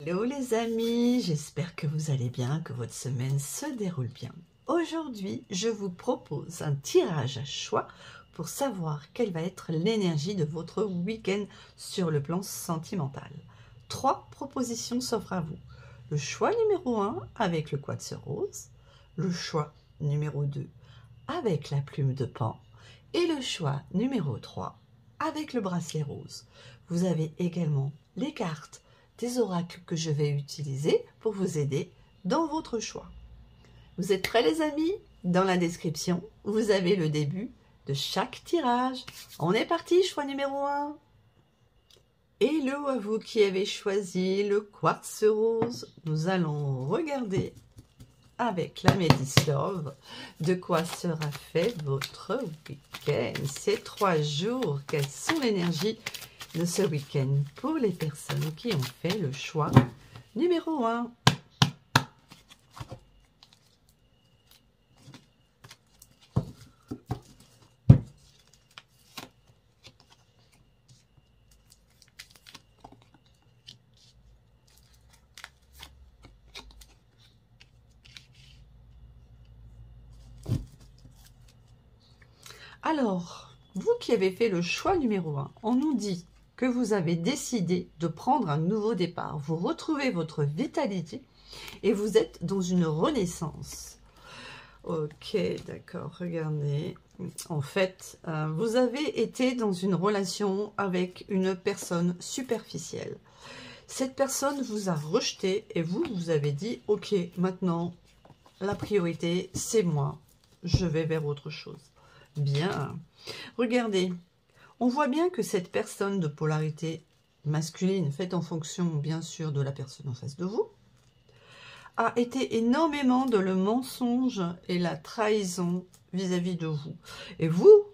Hello les amis, j'espère que vous allez bien, que votre semaine se déroule bien. Aujourd'hui, je vous propose un tirage à choix pour savoir quelle va être l'énergie de votre week-end sur le plan sentimental. 3 propositions s'offrent à vous. Le choix numéro 1 avec le quartz rose, le choix numéro 2 avec la plume de Pan et le choix numéro 3 avec le bracelet rose. Vous avez également les cartes des oracles que je vais utiliser pour vous aider dans votre choix. Vous êtes prêts les amis? Dans la description, vous avez le début de chaque tirage. On est parti, choix numéro 1. Hello à vous qui avez choisi le quartz rose. Nous allons regarder avec la Médis Love de quoi sera fait votre week-end. Ces 3 jours, quelles sont l'énergie de ce week-end pour les personnes qui ont fait le choix numéro 1. Alors, vous qui avez fait le choix numéro 1, on nous dit que vous avez décidé de prendre un nouveau départ. Vous retrouvez votre vitalité et vous êtes dans une renaissance. Ok, d'accord, regardez. En fait, vous avez été dans une relation avec une personne superficielle. Cette personne vous a rejeté et vous avez dit, ok, maintenant, la priorité, c'est moi. Je vais vers autre chose. Bien. Regardez, on voit bien que cette personne de polarité masculine, faite en fonction, bien sûr, de la personne en face de vous, a été énormément dans le mensonge et la trahison vis-à-vis de vous. Et vous,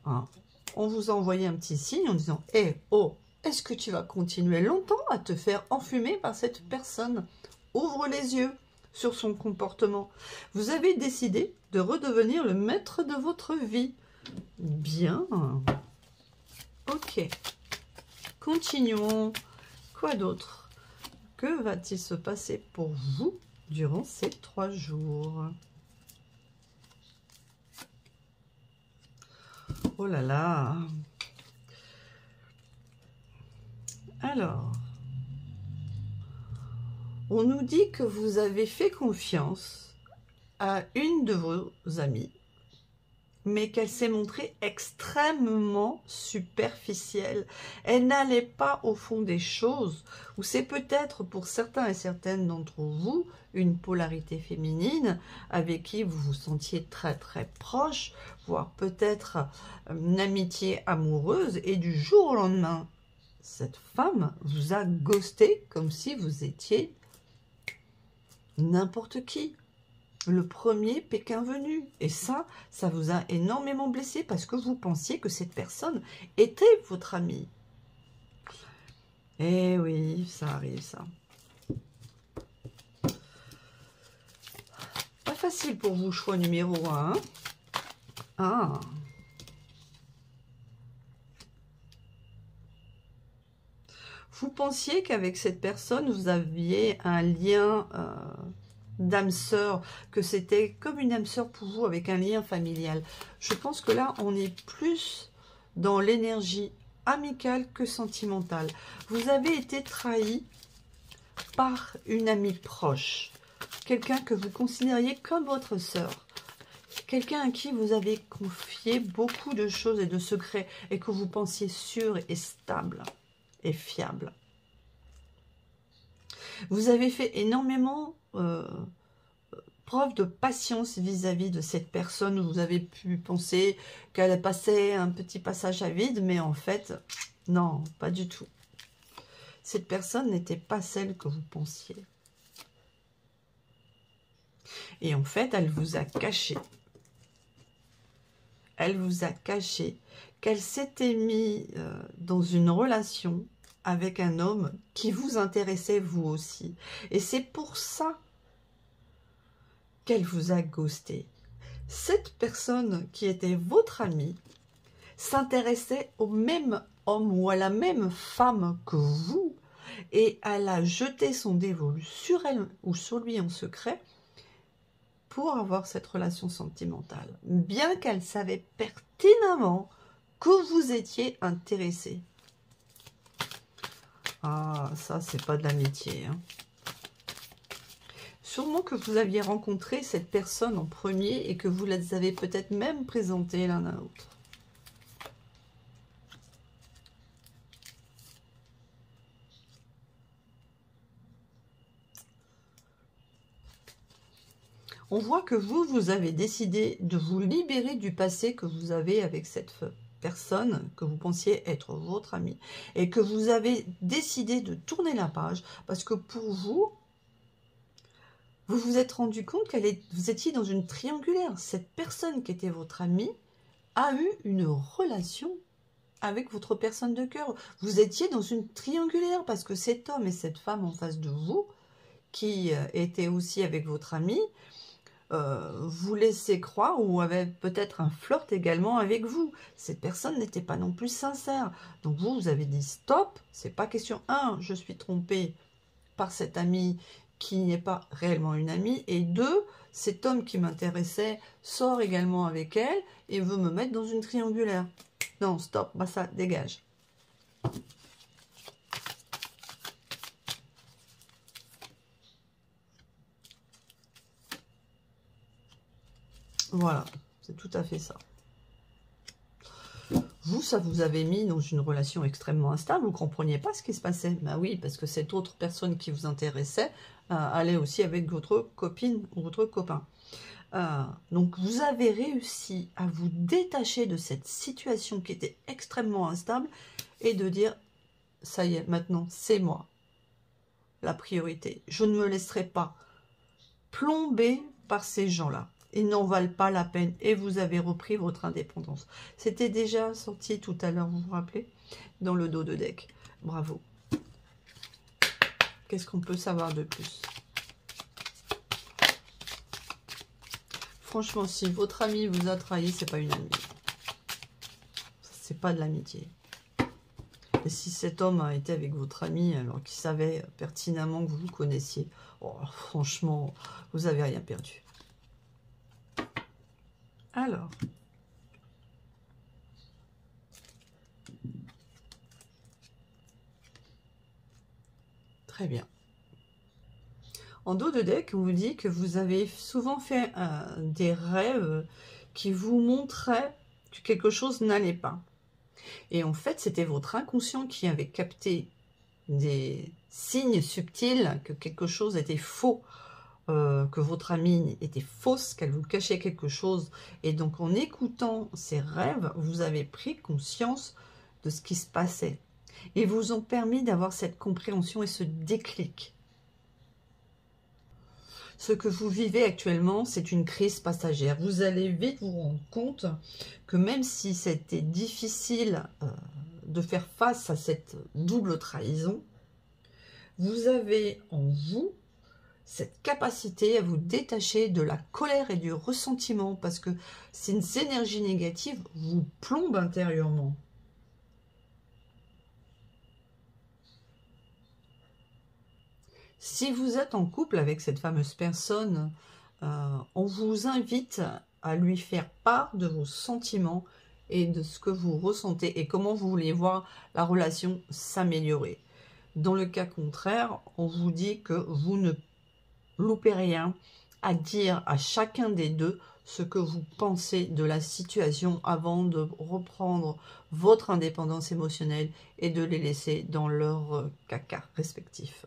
hein, on vous a envoyé un petit signe en disant « Eh, oh, est-ce que tu vas continuer longtemps à te faire enfumer par cette personne? Ouvre les yeux sur son comportement. Vous avez décidé de redevenir le maître de votre vie. » Bien. Ok. Continuons. Quoi d'autre? Que va-t-il se passer pour vous durant ces 3 jours? Oh là là. Alors, on nous dit que vous avez fait confiance à une de vos amies, mais qu'elle s'est montrée extrêmement superficielle. Elle n'allait pas au fond des choses, ou c'est peut-être pour certains et certaines d'entre vous une polarité féminine avec qui vous vous sentiez très très proche, voire peut-être une amitié amoureuse, et du jour au lendemain, cette femme vous a ghosté comme si vous étiez n'importe qui. Le premier Pékin venu. Et ça vous a énormément blessé parce que vous pensiez que cette personne était votre amie. Eh oui, ça arrive, ça. Pas facile pour vous, choix numéro 1. Ah. Vous pensiez qu'avec cette personne, vous aviez un lien d'âme sœur, que c'était comme une âme sœur pour vous avec un lien familial. Je pense que là, on est plus dans l'énergie amicale que sentimentale. Vous avez été trahi par une amie proche, quelqu'un que vous considériez comme votre sœur, quelqu'un à qui vous avez confié beaucoup de choses et de secrets et que vous pensiez sûr et stable et fiable. Vous avez fait énormément preuve de patience vis-à-vis de cette personne. Vous avez pu penser qu'elle passait un petit passage à vide, mais en fait, non, pas du tout. Cette personne n'était pas celle que vous pensiez. Et en fait, elle vous a caché. Elle vous a caché qu'elle s'était mise dans une relation avec un homme qui vous intéressait vous aussi. Et c'est pour ça qu'elle vous a ghosté. Cette personne qui était votre amie s'intéressait au même homme ou à la même femme que vous, et elle a jeté son dévolu sur elle ou sur lui en secret pour avoir cette relation sentimentale, bien qu'elle savait pertinemment que vous étiez intéressé. Ah, ça, c'est pas de l'amitié, hein. Sûrement que vous aviez rencontré cette personne en premier et que vous les avez peut-être même présentés l'un à l'autre. On voit que vous avez décidé de vous libérer du passé que vous avez avec cette personne que vous pensiez être votre ami. Et que vous avez décidé de tourner la page parce que pour vous, vous vous êtes rendu compte vous étiez dans une triangulaire. Cette personne qui était votre ami a eu une relation avec votre personne de cœur. Vous étiez dans une triangulaire parce que cet homme et cette femme en face de vous, qui étaient aussi avec votre ami, vous laissez croire ou avait peut-être un flirt également avec vous. Cette personne n'était pas non plus sincère. Donc vous avez dit stop, c'est pas question. 1, je suis trompée par cette amie qui n'est pas réellement une amie. Et 2, cet homme qui m'intéressait sort également avec elle et veut me mettre dans une triangulaire. Non, stop, bah ça, dégage. Voilà, c'est tout à fait ça. Vous, ça vous avait mis dans une relation extrêmement instable, vous ne compreniez pas ce qui se passait. Ben oui, parce que cette autre personne qui vous intéressait allait aussi avec votre copine ou votre copain. Donc vous avez réussi à vous détacher de cette situation qui était extrêmement instable et de dire, ça y est, maintenant, c'est moi, la priorité. Je ne me laisserai pas plomber par ces gens-là. Ils n'en valent pas la peine et vous avez repris votre indépendance. C'était déjà sorti tout à l'heure, vous vous rappelez, dans le dos de deck. Bravo. Qu'est-ce qu'on peut savoir de plus? Franchement, si votre ami vous a trahi, c'est pas une amie. C'est pas de l'amitié. Et si cet homme a été avec votre ami alors qu'il savait pertinemment que vous vous connaissiez, oh, franchement, vous avez rien perdu. Alors, très bien. En dos de deck, on vous dit que vous avez souvent fait des rêves qui vous montraient que quelque chose n'allait pas. Et en fait, c'était votre inconscient qui avait capté des signes subtils que quelque chose était faux, que votre amie était fausse, qu'elle vous cachait quelque chose. Et donc, en écoutant ces rêves, vous avez pris conscience de ce qui se passait. Et vous ont permis d'avoir cette compréhension et ce déclic. Ce que vous vivez actuellement, c'est une crise passagère. Vous allez vite vous rendre compte que même si c'était difficile de faire face à cette double trahison, vous avez en vous cette capacité à vous détacher de la colère et du ressentiment parce que ces énergies négatives vous plombent intérieurement. Si vous êtes en couple avec cette fameuse personne, on vous invite à lui faire part de vos sentiments et de ce que vous ressentez et comment vous voulez voir la relation s'améliorer. Dans le cas contraire, on vous dit que vous ne loupez rien à dire à chacun des deux ce que vous pensez de la situation avant de reprendre votre indépendance émotionnelle et de les laisser dans leur caca respectif.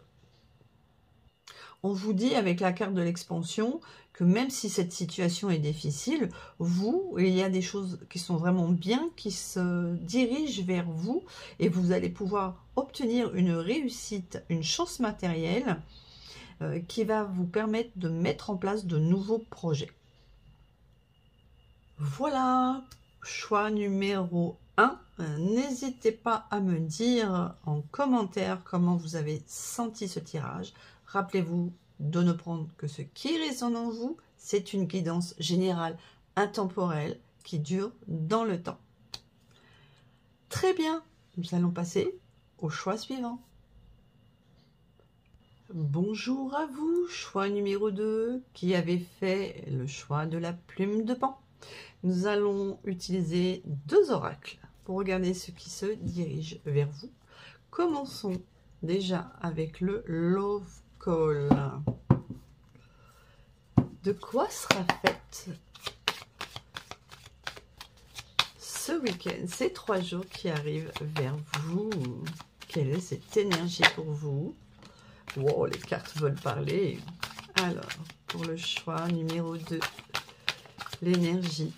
On vous dit avec la carte de l'expansion que même si cette situation est difficile, il y a des choses qui sont vraiment bien, qui se dirigent vers vous et vous allez pouvoir obtenir une réussite, une chance matérielle qui va vous permettre de mettre en place de nouveaux projets. Voilà, choix numéro 1. N'hésitez pas à me dire en commentaire comment vous avez senti ce tirage. Rappelez-vous de ne prendre que ce qui résonne en vous. C'est une guidance générale intemporelle qui dure dans le temps. Très bien, nous allons passer au choix suivant. Bonjour à vous, choix numéro 2, qui avez fait le choix de la plume de Pan. Nous allons utiliser 2 oracles pour regarder ce qui se dirige vers vous. Commençons déjà avec le Love Call. De quoi sera faite ce week-end, ces 3 jours qui arrivent vers vous? Quelle est cette énergie pour vous? Wow, les cartes veulent parler. Alors, pour le choix numéro 2, l'énergie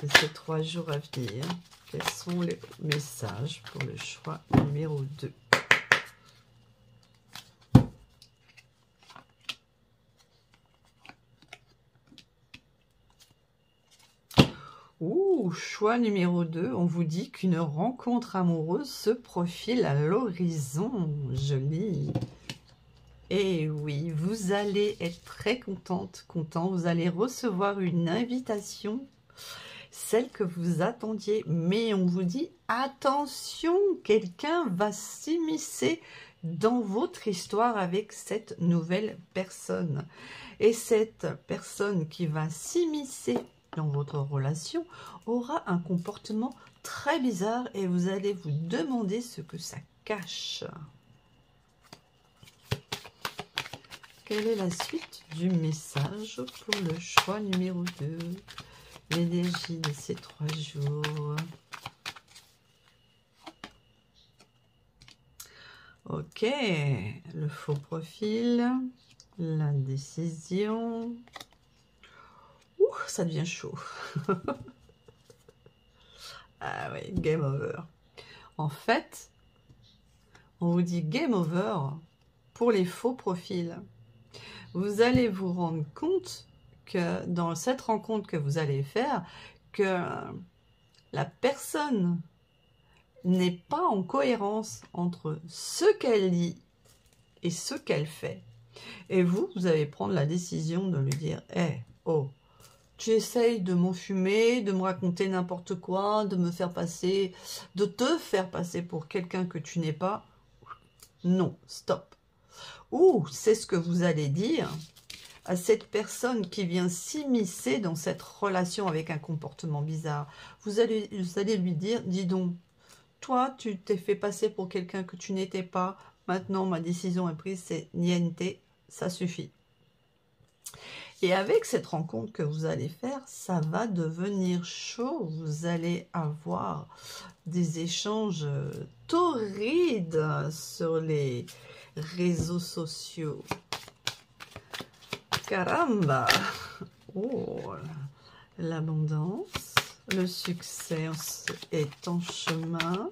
de ces 3 jours à venir. Quels sont les messages pour le choix numéro 2? Ouh, choix numéro 2, on vous dit qu'une rencontre amoureuse se profile à l'horizon. Joli. Et oui, vous allez être très content, vous allez recevoir une invitation, celle que vous attendiez, mais on vous dit, attention, quelqu'un va s'immiscer dans votre histoire avec cette nouvelle personne. Et cette personne qui va s'immiscer dans votre relation aura un comportement très bizarre et vous allez vous demander ce que ça cache. Quelle est la suite du message pour le choix numéro 2? L'énergie de ces 3 jours. Ok, le faux profil, la décision. Ouh, ça devient chaud. Ah oui, game over. En fait, on vous dit game over pour les faux profils. Vous allez vous rendre compte que dans cette rencontre que vous allez faire, que la personne n'est pas en cohérence entre ce qu'elle dit et ce qu'elle fait. Et vous allez prendre la décision de lui dire « Hey, oh, tu essayes de m'enfumer, de me raconter n'importe quoi, de me faire passer, de te faire passer pour quelqu'un que tu n'es pas. Non, stop. » Ou c'est ce que vous allez dire à cette personne qui vient s'immiscer dans cette relation avec un comportement bizarre. Vous allez lui dire, dis donc, toi, tu t'es fait passer pour quelqu'un que tu n'étais pas. Maintenant, ma décision est prise, c'est niente, ça suffit. Et avec cette rencontre que vous allez faire, ça va devenir chaud. Vous allez avoir des échanges torrides sur les réseaux sociaux. Caramba! Oh, l'abondance, le succès est en chemin.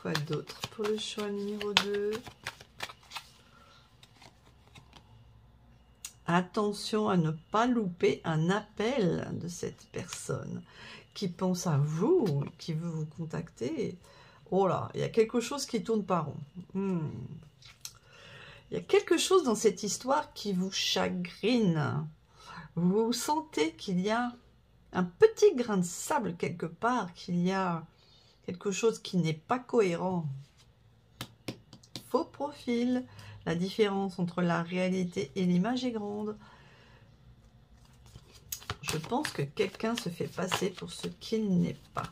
Quoi d'autre pour le choix numéro 2? Attention à ne pas louper un appel de cette personne qui pense à vous, qui veut vous contacter. Oh là, il y a quelque chose qui tourne pas rond. Il y a quelque chose dans cette histoire qui vous chagrine. Vous sentez qu'il y a un petit grain de sable quelque part, qu'il y a quelque chose qui n'est pas cohérent. Faux profil. La différence entre la réalité et l'image est grande. Je pense que quelqu'un se fait passer pour ce qu'il n'est pas.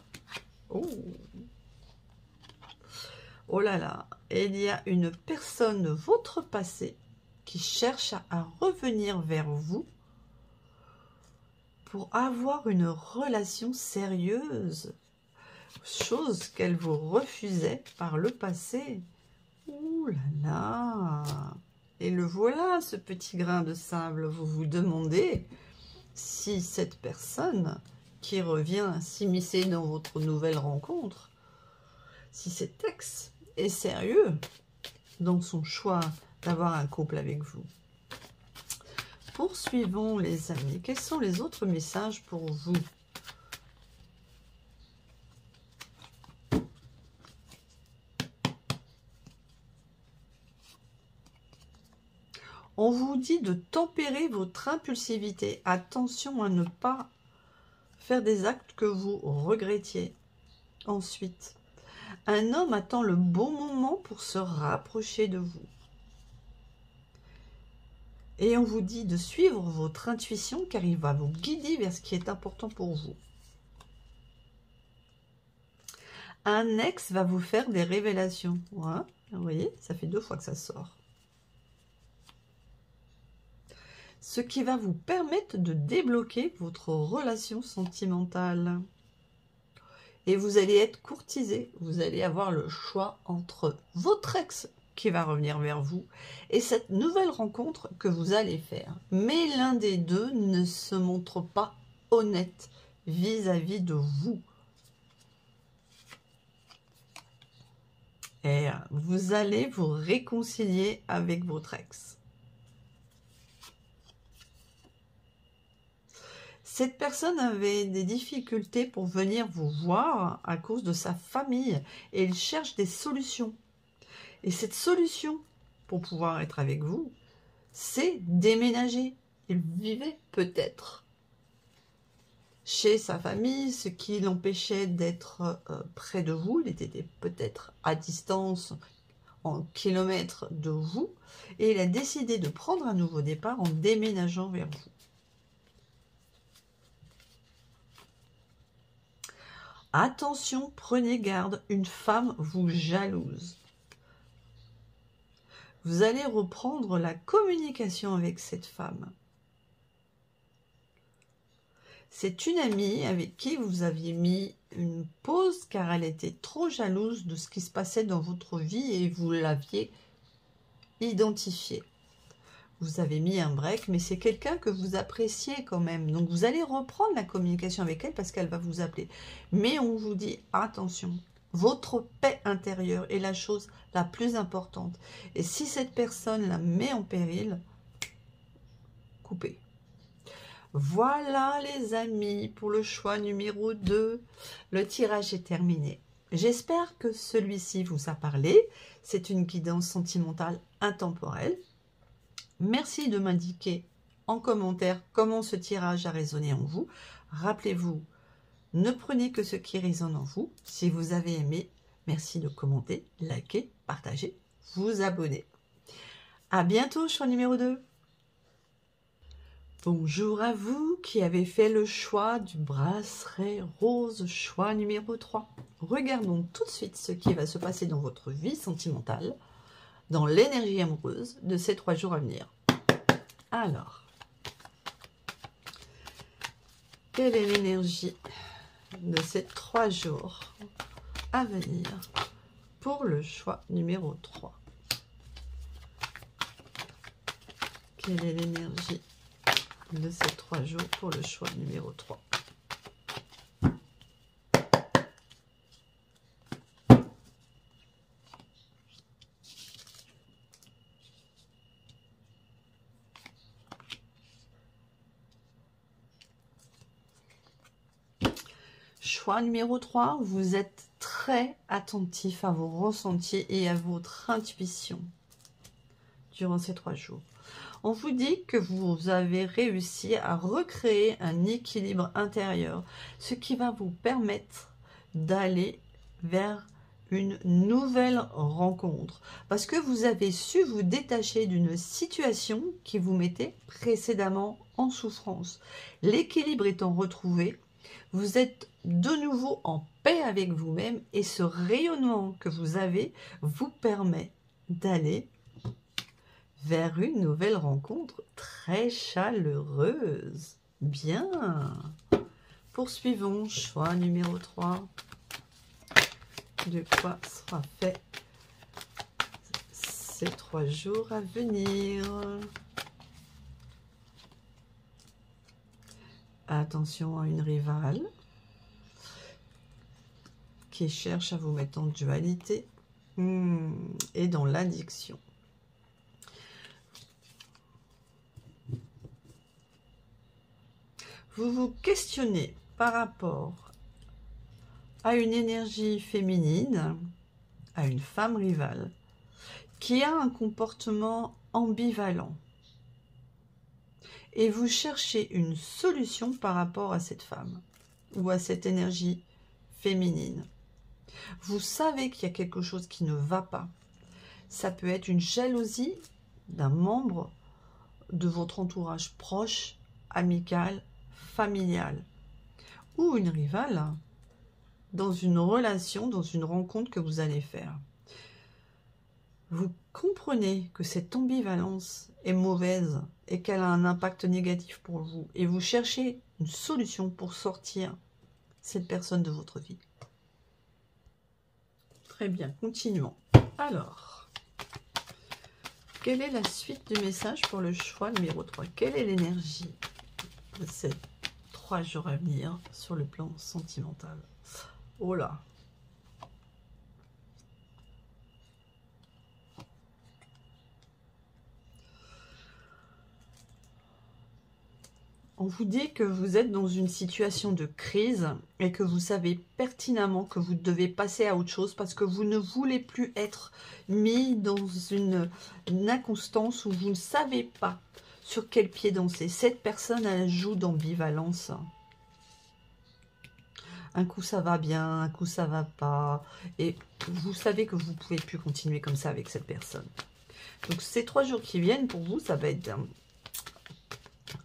Oh. Oh là là, et il y a une personne de votre passé qui cherche à revenir vers vous pour avoir une relation sérieuse, chose qu'elle vous refusait par le passé. Ouh là là! Et le voilà, ce petit grain de sable. Vous vous demandez si cette personne qui revient s'immiscer dans votre nouvelle rencontre, si cet ex est sérieux dans son choix d'avoir un couple avec vous. Poursuivons les amis. Quels sont les autres messages pour vous? On vous dit de tempérer votre impulsivité. Attention à ne pas faire des actes que vous regrettiez. Ensuite, un homme attend le bon moment pour se rapprocher de vous. Et on vous dit de suivre votre intuition car il va vous guider vers ce qui est important pour vous. Un ex va vous faire des révélations. Ouais, vous voyez, ça fait 2 fois que ça sort. Ce qui va vous permettre de débloquer votre relation sentimentale. Et vous allez être courtisé. Vous allez avoir le choix entre votre ex qui va revenir vers vous et cette nouvelle rencontre que vous allez faire. Mais l'un des deux ne se montre pas honnête vis-à-vis de vous. Et vous allez vous réconcilier avec votre ex. Cette personne avait des difficultés pour venir vous voir à cause de sa famille et il cherche des solutions. Et cette solution pour pouvoir être avec vous, c'est déménager. Il vivait peut-être chez sa famille, ce qui l'empêchait d'être près de vous. Il était peut-être à distance, en kilomètres de vous. Et il a décidé de prendre un nouveau départ en déménageant vers vous. Attention, prenez garde, une femme vous jalouse. Vous allez reprendre la communication avec cette femme. C'est une amie avec qui vous aviez mis une pause car elle était trop jalouse de ce qui se passait dans votre vie et vous l'aviez identifié. Vous avez mis un break, mais c'est quelqu'un que vous appréciez quand même. Donc vous allez reprendre la communication avec elle parce qu'elle va vous appeler. Mais on vous dit attention, votre paix intérieure est la chose la plus importante. Et si cette personne la met en péril, coupez. Voilà les amis pour le choix numéro 2. Le tirage est terminé. J'espère que celui-ci vous a parlé. C'est une guidance sentimentale intemporelle. Merci de m'indiquer en commentaire comment ce tirage a résonné en vous. Rappelez-vous, ne prenez que ce qui résonne en vous. Si vous avez aimé, merci de commenter, liker, partager, vous abonner. À bientôt, choix numéro 2. Bonjour à vous qui avez fait le choix du bracelet rose, choix numéro 3. Regardons tout de suite ce qui va se passer dans votre vie sentimentale, dans l'énergie amoureuse de ces 3 jours à venir. Alors, quelle est l'énergie de ces 3 jours à venir pour le choix numéro 3? Quelle est l'énergie de ces 3 jours pour le choix numéro 3? Choix numéro 3, vous êtes très attentif à vos ressentis et à votre intuition durant ces 3 jours. On vous dit que vous avez réussi à recréer un équilibre intérieur, ce qui va vous permettre d'aller vers une nouvelle rencontre. Parce que vous avez su vous détacher d'une situation qui vous mettait précédemment en souffrance. L'équilibre étant retrouvé, vous êtes de nouveau en paix avec vous-même et ce rayonnement que vous avez vous permet d'aller vers une nouvelle rencontre très chaleureuse. Bien. Poursuivons. Choix numéro 3. De quoi sera fait ces 3 jours à venir? Attention à une rivale qui cherche à vous mettre en dualité et dans l'addiction. Vous vous questionnez par rapport à une énergie féminine, à une femme rivale, qui a un comportement ambivalent. Et vous cherchez une solution par rapport à cette femme ou à cette énergie féminine. Vous savez qu'il y a quelque chose qui ne va pas. Ça peut être une jalousie d'un membre de votre entourage proche, amical, familial, ou une rivale dans une relation, dans une rencontre que vous allez faire. Vous comprenez que cette ambivalence est mauvaise et qu'elle a un impact négatif pour vous. Et vous cherchez une solution pour sortir cette personne de votre vie. Très bien, continuons. Alors, quelle est la suite du message pour le choix numéro 3? Quelle est l'énergie de ces 3 jours à venir sur le plan sentimental? Oh là! On vous dit que vous êtes dans une situation de crise et que vous savez pertinemment que vous devez passer à autre chose parce que vous ne voulez plus être mis dans une inconstance où vous ne savez pas sur quel pied danser. Cette personne, elle joue d'ambivalence. Un coup ça va bien, un coup ça va pas. Et vous savez que vous ne pouvez plus continuer comme ça avec cette personne. Donc ces 3 jours qui viennent, pour vous, ça va être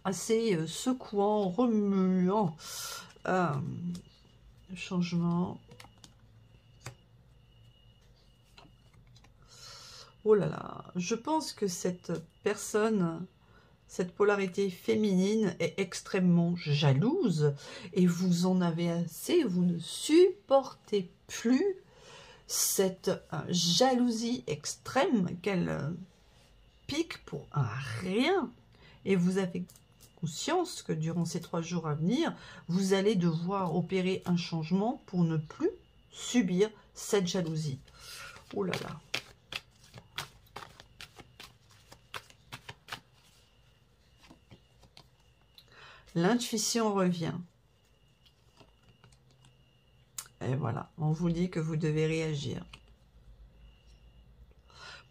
assez secouant, remuant. Changement. Oh là là, je pense que cette personne, cette polarité féminine est extrêmement jalouse et vous en avez assez, vous ne supportez plus cette jalousie extrême qu'elle pique pour un rien. Et vous avez conscience que durant ces 3 jours à venir, vous allez devoir opérer un changement pour ne plus subir cette jalousie. Oh là là. L'intuition revient. Et voilà, on vous dit que vous devez réagir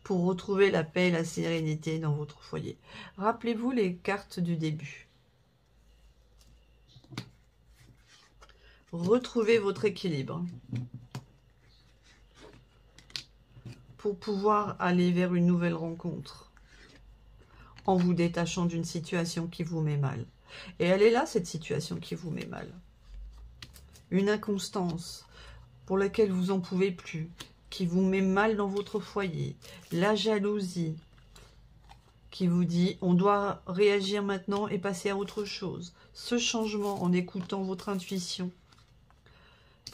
pour retrouver la paix et la sérénité dans votre foyer. Rappelez-vous les cartes du début. Retrouvez votre équilibre pour pouvoir aller vers une nouvelle rencontre en vous détachant d'une situation qui vous met mal. Et elle est là, cette situation qui vous met mal. Une inconstance pour laquelle vous n'en pouvez plus, qui vous met mal dans votre foyer, la jalousie qui vous dit on doit réagir maintenant et passer à autre chose, ce changement en écoutant votre intuition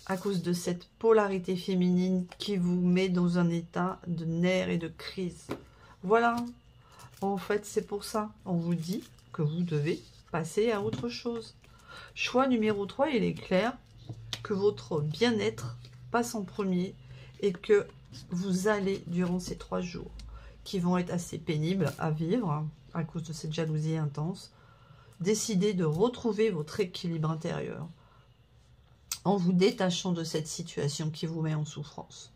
à cause de cette polarité féminine qui vous met dans un état de nerfs et de crise. Voilà, en fait c'est pour ça, on vous dit que vous devez passer à autre chose. Choix numéro 3, il est clair que votre bien-être passe en premier et que vous allez, durant ces 3 jours, qui vont être assez pénibles à vivre, à cause de cette jalousie intense, décider de retrouver votre équilibre intérieur, en vous détachant de cette situation qui vous met en souffrance,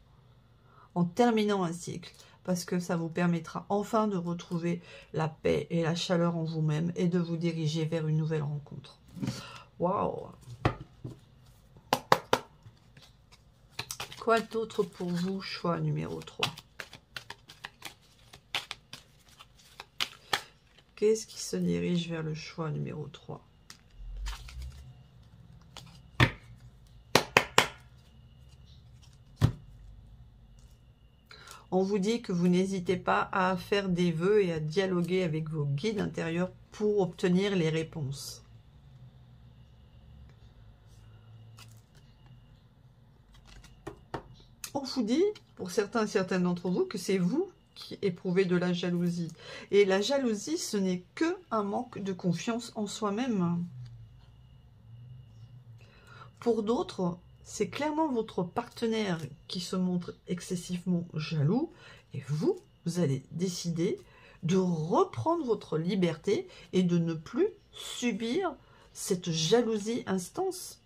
en terminant un cycle, parce que ça vous permettra enfin de retrouver la paix et la chaleur en vous-même, et de vous diriger vers une nouvelle rencontre. Waouh! Quoi d'autre pour vous, choix numéro 3? Qu'est-ce qui se dirige vers le choix numéro 3? On vous dit que vous n'hésitez pas à faire des vœux et à dialoguer avec vos guides intérieurs pour obtenir les réponses. On vous dit, pour certains et certaines d'entre vous, que c'est vous qui éprouvez de la jalousie. Et la jalousie, ce n'est que un manque de confiance en soi-même. Pour d'autres, c'est clairement votre partenaire qui se montre excessivement jaloux. Et vous, vous allez décider de reprendre votre liberté et de ne plus subir cette jalousie intense.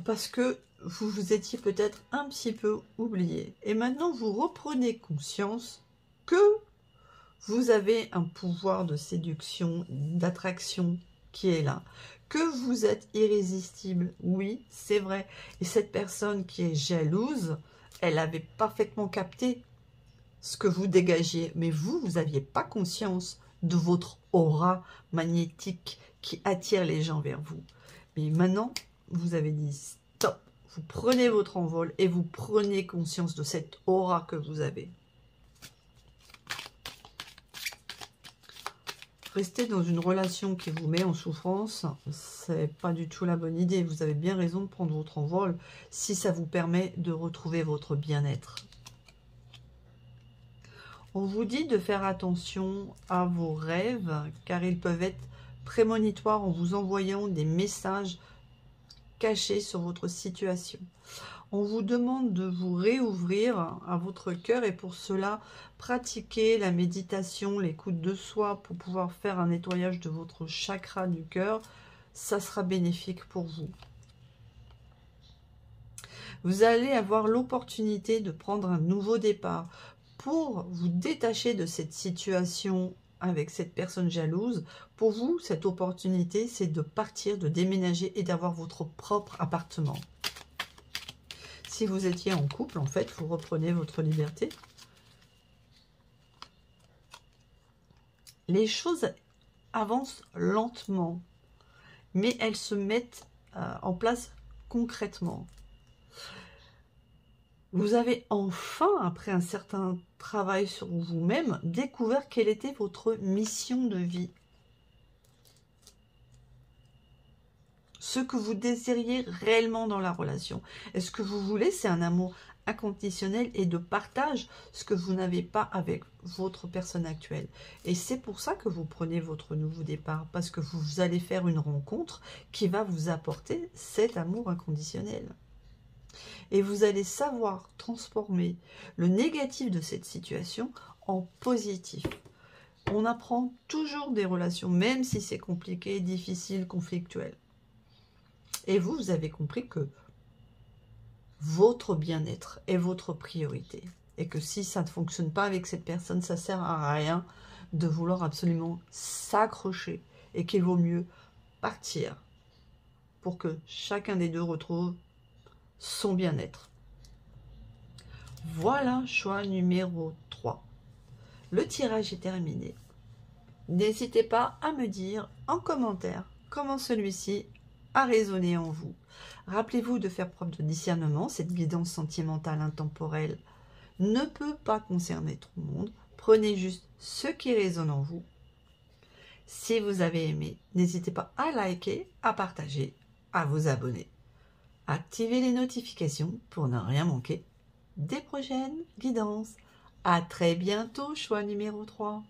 Parce que vous vous étiez peut-être un petit peu oublié. Et maintenant, vous reprenez conscience que vous avez un pouvoir de séduction, d'attraction qui est là. Que vous êtes irrésistible, oui, c'est vrai. Et cette personne qui est jalouse, elle avait parfaitement capté ce que vous dégagiez. Mais vous n'aviez pas conscience de votre aura magnétique qui attire les gens vers vous. Mais maintenant, vous avez dit stop. Vous prenez votre envol et vous prenez conscience de cette aura que vous avez. Rester dans une relation qui vous met en souffrance, c'est pas du tout la bonne idée. Vous avez bien raison de prendre votre envol si ça vous permet de retrouver votre bien-être. On vous dit de faire attention à vos rêves, car ils peuvent être prémonitoires en vous envoyant des messages cachés sur votre situation. On vous demande de vous réouvrir à votre cœur et pour cela, pratiquer la méditation, l'écoute de soi pour pouvoir faire un nettoyage de votre chakra du cœur. Ça sera bénéfique pour vous. Vous allez avoir l'opportunité de prendre un nouveau départ pour vous détacher de cette situation avec cette personne jalouse. Pour vous, cette opportunité, c'est de partir, de déménager et d'avoir votre propre appartement. Si vous étiez en couple, en fait, vous reprenez votre liberté. Les choses avancent lentement, mais elles se mettent en place concrètement. Vous avez enfin, après un certain travail sur vous-même, découvert quelle était votre mission de vie. Ce que vous désiriez réellement dans la relation. Et ce que vous voulez, c'est un amour inconditionnel et de partage, ce que vous n'avez pas avec votre personne actuelle. Et c'est pour ça que vous prenez votre nouveau départ, parce que vous allez faire une rencontre qui va vous apporter cet amour inconditionnel. Et vous allez savoir transformer le négatif de cette situation en positif. On apprend toujours des relations, même si c'est compliqué, difficile, conflictuel. Et vous avez compris que votre bien-être est votre priorité. Et que si ça ne fonctionne pas avec cette personne, ça ne sert à rien de vouloir absolument s'accrocher. Et qu'il vaut mieux partir pour que chacun des deux retrouve son bien-être. Voilà, choix numéro 3. Le tirage est terminé. N'hésitez pas à me dire en commentaire comment celui-ci a résonné en vous. Rappelez-vous de faire preuve de discernement. Cette guidance sentimentale intemporelle ne peut pas concerner tout le monde. Prenez juste ce qui résonne en vous. Si vous avez aimé, n'hésitez pas à liker, à partager, à vous abonner. Activez les notifications pour ne rien manquer des prochaines guidances. À très bientôt, choix numéro 3.